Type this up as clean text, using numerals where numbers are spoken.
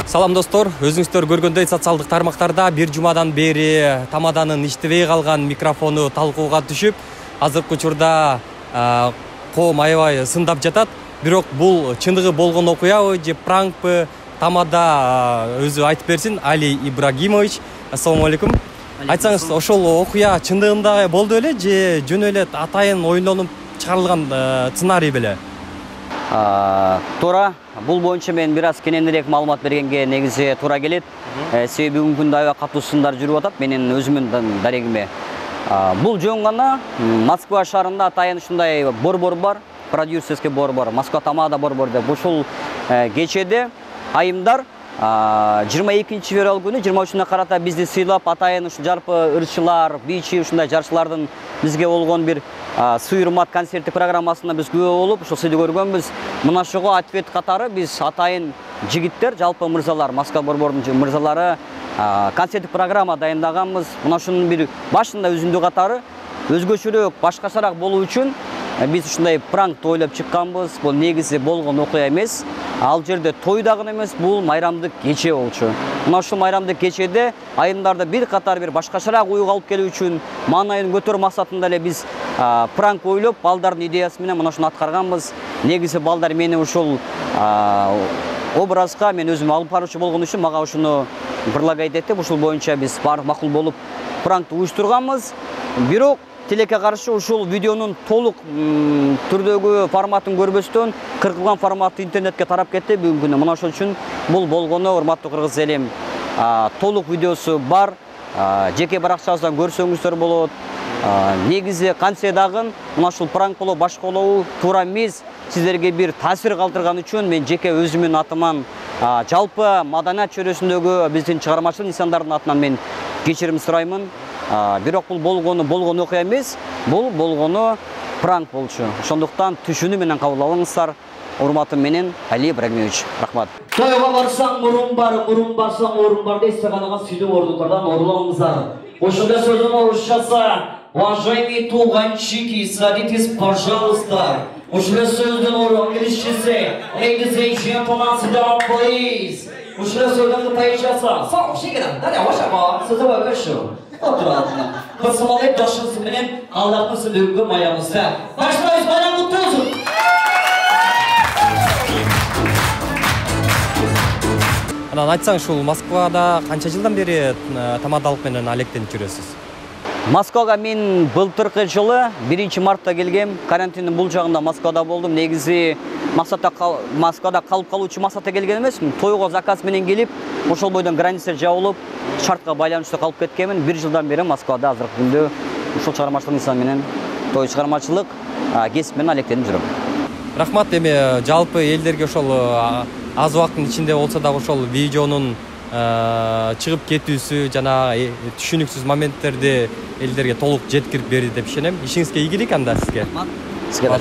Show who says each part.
Speaker 1: Салам достор, өзүңүздөр көргөндөй социалдык тармактарда бир жумадан бери тамаданын иштебей калган микрофону талкууга түшүп, азыркы учурда коом аябай сындап жатат. Бирок бул чындыгы болгон окуябы же пранкпы, тамада өзү айтып берсин. Али Ибрагимович, ассаламу алейкум. Айтсаңыз, ошол окуя чындыгында болду эле же жөн эле атайын оюндонуп чыгарылган сценарий беле?
Speaker 2: Туура, бул боюнча мен бир аз кененирээк маалымат бергенге негизи туура келет. Себеби бүгүнкү күндө аябай катуу сындар жүрүп атат менин өзүмдүн дарегиме. Бул жөн гана Москва шаарында атайын ушундай борбор бар, продюсерский борбор, Москва тамада борбор деп. Ушул кечеде айымдар 22-февраль күнү 23-үнө карата бизди сыйлап, атайын ушул жарпы ырчылар, бийчи ушундай жарчылардын бизге болгон бир сый-урмат концерттик программасына биз күбө болуп, ушул сыйды көргөнбүз. Мына ошого ответ катары биз атайын жигиттер, жалпы мырзалар, Москва борбордун мырзалары концерттик программа дайындаганбыз. Мына ушунун бир башында үзүндү катары өзгөчөрөөк, башкачараак болуу үчүн биз ушундай пранк тойлоп чыкканбыз. Бул негизи болгон окуя эмес. Ал жерде той дагы эмес, бул майрамдык кече болчу. Мына ушул майрамдык кечеде айымдарды бир катар бир башкачараак уюлга алып келүү үчүн, маанайын көтөрүү максатында эле биз пранк ойлоп, балдардын идеясы менен мына ушуну аткарганбыз. Негизи балдар мени ушул образга мен өзүм алып баруучу болгон үчүн мага ушуну предлагать этип, ушул боюнча биз баары макул болуп пранкты уюштурганбыз. Бирок тилекке каршы ушул видеонун толук түрдөгү форматын көрбөстөн кыркылган форматы интернетке тарап кетти бүгүнкү күндө. Мына ошол үчүн бул болгону, урматтуу кыргыз элем. Толук видеосу бар. Жеке баракчабыздан көрсөңүздөр болот. Негизи кантсе дагы мына ушул пранк болобу, башка болобу туура эмес, сиздерге бир таасир калтырган үчүн мен жеке өзүмдүн атыман, жалпы маданият чөйрөсүндөгү биздин чыгармачыл инсандардын атынан мен кечирим сураймын. Бирок бул болгон окуя эмес, бул болгону пранк болчу. Ошондуктан түшүнүү менен кабыл алыңыздар. Урматым менен Али Ибрагимович. Рахмат.
Speaker 3: Тойга барсаң мурун барсаң орун бар дейсиз, канага сүйдүү ордуктардан орулаңыздар. Ошондой сөздүн орусчасы: уважаемые туганчики, садитесь, пожалуйста. Ушул сөздүн англисчеси: ladies and gentlemen, sit down please. Ушул сөздүн кытайчасы: сау шегерам, да ваша сөзөбө көшү. Отуралдым. Кысмалай жашысы менен Аллахтын сүйлөгүгө маябызда. Баштайбыз, байрам куттуу болсун.
Speaker 1: Анан айтсаң, ушул Москвада канча жылдан бери тамадалык менен алектенип жүрөсүз?
Speaker 2: Москвага мен былтыркы жылы 1-мартта келгем. Карантиндин бул жагында Москвада болдум. Негизи Москвада калып калуучу максатта келген эмесмин. Тойго заказ менен келип, ошол бойдон граница жабылып, шартка байланыштуу калып кеткенмин. 1 жылдан бери Москвада азыркы күндө ушул чыгармачылык инсан менен той чыгармачылык кесип менен алектенип жүрөм.
Speaker 1: Рахмат. Эми жалпы элдерге ошол аз убакыттын ичинде болсо дагы ошол видеонун чыгып кетүүсү жана түшүнүксүз моменттерди элдерге толук жеткирип берди деп ишенем. Ишиңизге ийгилик анда сизге.
Speaker 2: Сизге да